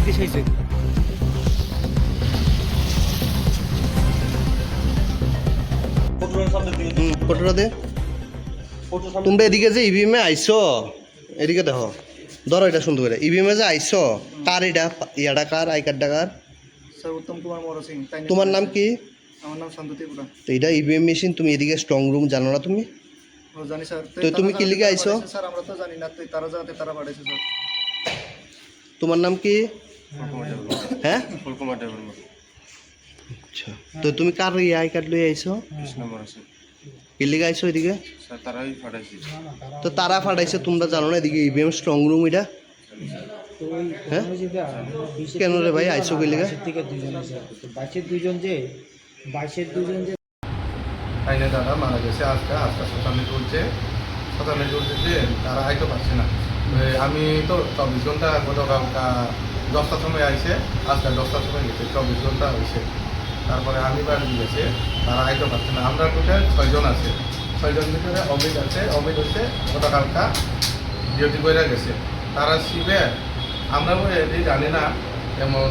দিতে চাইছে। ফটোটা দে। তোমরা এদিকে যে ইভিএমে আইছো, এদিকে দেখো, ধরো এটা সুন্দর করে। ইভিএমে যে আইছো, কার এটা? ইয়াটা কার? আই কার্ডটা কার? স্যার উত্তম কুমার মর সিং। তোমার নাম কি? আমার নাম শান্ত ত্রিপুরা। তো এটা ইভিএম মেশিন, তুমি এদিকে স্ট্রং রুম জানো না তুমি? ও জানি স্যার। তো তুমি কি লিখে আইছো? স্যার আমরা তো জানি না, তারা যাতে তারা পাঠাইছে স্যার। তোমার নাম কি? হ্যাঁ, আচ্ছা। তো তুমি কার আই কার্ড লই আইছো? কি লিখে আইছো এদিকে? তো তারা ফাটাইছে, তোমরা জানো না এদিকে ইভিএম স্ট্রং রুম এটা? হ্যাঁ, কেন রে ভাই আইছো কি লিখে? বাইশের দুজন যে আইনে দাদা মারা গেছে আজকে শ্মশানে চলছে তারা আইতে পারছে না। আমি তো 24 ঘন্টা গতকালকা 10টার সময় আইসে, আজকে 10টার সময় গেছে, 24 ঘন্টা হয়েছে। তারপরে আমি বাড়ি গেছে, তারা আইতে পারছে না। আমরা টোটাল 6 জন আছে, 6 জন ভিতরে অমিত আছে। অমিত হচ্ছে গতকালকা ডিউটি করে গেছে। তারা শিবে আমরা এটি জানি না এমন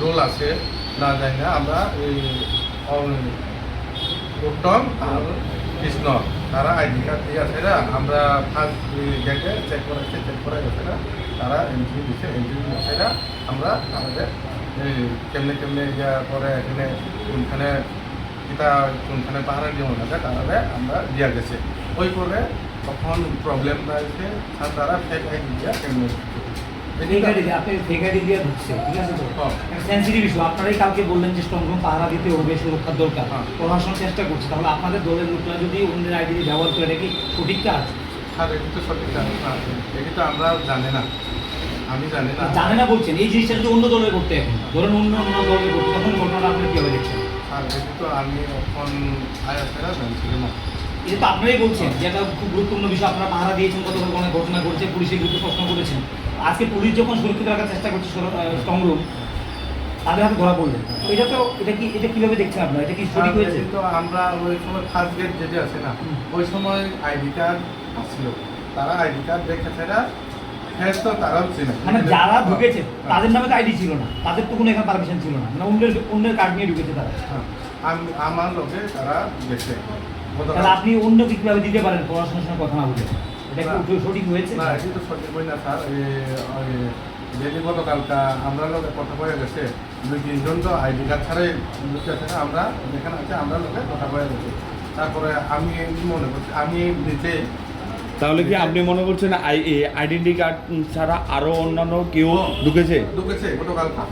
রোল আছে না, জানি না। আমরা এই উত্তম আর কৃষ্ণ তারা আইডি কার্ড দিয়ে আছে না। আমরা ফার্স্ট গেটে চেক করে গেছে না, তারা এন্ট্রি দিচ্ছে। এন্ট্রি দিচ্ছে না, আমরা তাদের কেমনে ইয়া করে এখানে কোনখানে এটা কোনখানে পাহাড়ের যেমন আছে তাহলে আমরা দিয়া গেছে। ওই করে তখন প্রবলেম রয়েছে, আর তারা ফেক আইডি দিয়া কেমনে আপনারাই কালকে বললেন যে স্ট্রং রুম পাহারা দিতে হবে, সুরক্ষার দরকার, প্রশাসন চেষ্টা করছে। তাহলে আপনাদের দলের লোকরা যদি অন্যের আইডি ব্যবহার করে, এটা কি সঠিক কাজ? স্যার এটি তো সঠিক কাজ না, এটি তো আমরা জানি না, আমি জানি না। জানে না বলছেন, এই জিনিসটা যদি অন্য দলের করতে, এখন ধরেন অন্য দলের করতে, তখন ঘটনাটা আপনি কীভাবে দেখছেন? স্যার এটি তো আমি এখন আয়াসেরা জানছিল না। এটা তো আপনারাই বলছেন যে এটা খুব গুরুত্বপূর্ণ বিষয়, আপনারা পাহারা দিয়েছেন, কত অনেক ঘটনা ঘটছে, পুলিশের বিরুদ্ধে প্রশ্ন করেছেন। আজকে পুলিশ যখন সুরক্ষিত রাখার চেষ্টা করছে স্ট্রং রুম, তাদের হাতে ধরা পড়লেন। এটা কীভাবে দেখছেন আপনারা? এটা কি সঠিক হয়েছে? তো আমরা ওই সময় ফার্স্ট গেট যেটা আছে না, ওই সময় আইডি কার্ড আসছিল, তারা আইডি কার্ড দেখেছে না, হ্যাঁ তো তারাও ছিল। মানে যারা ঢুকেছে তাদের নামে তো আইডি ছিল না, তাদের তো কোনো এখানে পারমিশন ছিল না, মানে অন্যের কার্ড নিয়ে ঢুকেছে তারা। আমার লোকে তারা গেছে। তাহলে আপনি অন্য কীভাবে দিতে পারেন পড়াশোনার সঙ্গে কথা না বলে? এটা কি সঠিক হয়েছে? না, এটি তো সঠিক হয় না স্যার। যেটি গতকালকা আমরা লোকে কথা বলে গেছে, 2-3 জন তো আইডি কার্ড ছাড়াই ঢুকে আছে না। আমরা যেখানে আছে আমরা লোকে কথা বলে গেছে। তারপরে আমি মনে করছি আমি নিচে। তাহলে কি আপনি মনে করছেন আইডেন্টি কার্ড ছাড়া আরো অন্যান্য কেউ ঢুকেছে গতকালকা?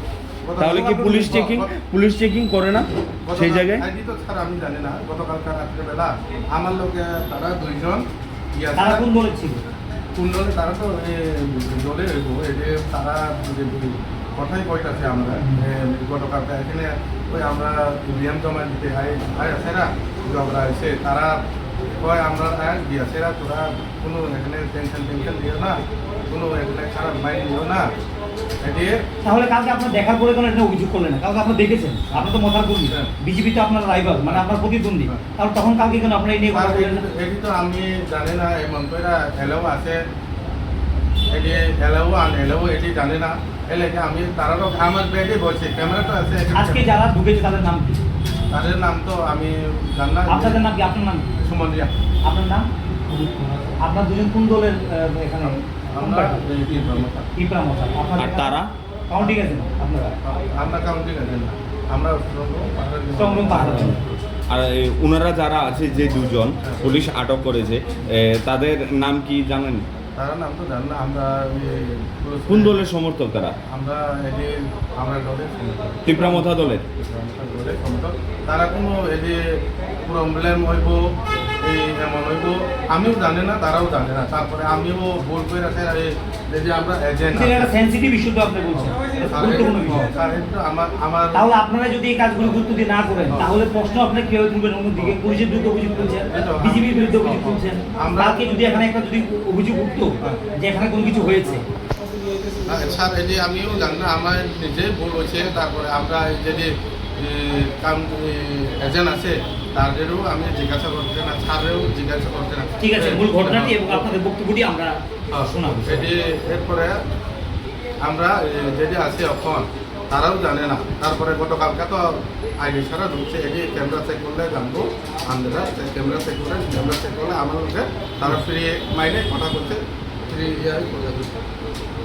তাহলে কি পুলিশ চেকিং করে না সেই জায়গায়? আইডি তো স্যার আমি জানি না। গতকালকা রাত্রেবেলা আমার লোকে তারা 2 জন তারা কোন দলের ছিল? কোন দলে? তারা তো দলে তারা কথাই কইতাছে আমরা গতকালকা এখানে ওই আমরা ইভিএম জমা দিতে আছে না, ঝগড়া হয়েছে। তারা কয় আমরা দিয়েছে না, তোরা কোনো এখানে টেনশন দিও না, কোনো এখানে খারাপ মাইন্ড দিও না। তাহলে কালকে আপনার দেখার পরে কোনো অভিযোগ করলেন না? কালকে আপনার দেখেছেন, আপনি তো মথার কর্মী, বিজেপি তো আপনার রাইভাল, মানে আপনার প্রতিদ্বন্দ্বী। তাহলে তখন কালকে কেন আপনার এই নিয়ে কথা বললেন না? এটি তো আমি জানি না, এই মন্ত্রীরা এলেও আছে, এটি এলেও এলেও এটি জানি না। এলে আমি তারা তো আমার ব্যাগে বলছে, ক্যামেরা তো আছে। আজকে যারা ঢুকেছে তাদের নাম কি? তাদের নাম তো আমি জানি না। আপনাদের নাম কি? আপনার নাম কি? সুমন রিয়া। আপনার নাম? আপনার দুজন কোন দলের এখানে? আর তারা কাউন্টিং আছে না আপনারা? আমরা কাউন্টিং আছে না, আমরা স্ট্রং রুম পাহারা দেন। আর ওনারা যারা আছে যে 2 জন পুলিশ আটক করেছে, তাদের নাম কি জানেন? তারা নাম তো জানি না। আমরা কোন দলের সমর্থক তারা? আমরা দলের তীব্রামথা দলের। তারা কোনো প্রবলেম হইব, এই এমন হইব আমিও জানি না, তারাও জানে না। তারপরে আমিও ভুল করে রাখি যে আমরা এজেন্ট। এটা সেনসিটিভ ইস্যু তো আপনি বলছেন, গুরুত্বপূর্ণ বিষয়। আমার তাহলে আপনারা যদি এই কাজগুলো গুরুত্ব দিয়ে না করেন, তাহলে প্রশ্ন আপনি কিভাবে তুলবেন? অন্যদিকে পুলিশের বিরুদ্ধে অভিযোগ তুলছেন, বিজেপির বিরুদ্ধে অভিযোগ তুলছেন। কালকে যদি এখানে একটা অভিযোগ উঠতো যে এখানে কোনো কিছু হয়েছে, স্যার আমিও জানি না, আমার নিজে ভুল হয়েছে। তারপরে আমরা যদি এজেন্ট আছে তাদেরও আমি জিজ্ঞাসা করতে না, স্যারেও জিজ্ঞাসা করতে না। ঠিক আছে, মূল ঘটনাটি এবং আপনাদের বক্তব্যটি আমরা শোনাবো। এরপরে আমরা যেটি আছি এখন তারাও জানে না। তারপরে গতকালকে তো আইডি ছাড়া ঢুকছে, এটি ক্যামেরা চেক করলে জানবো। আমরা ক্যামেরা চেক করলে আমার লোকে তারা ফ্রি মাইনে কথা করছে, ফ্রি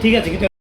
ঠিক আছে, কিন্তু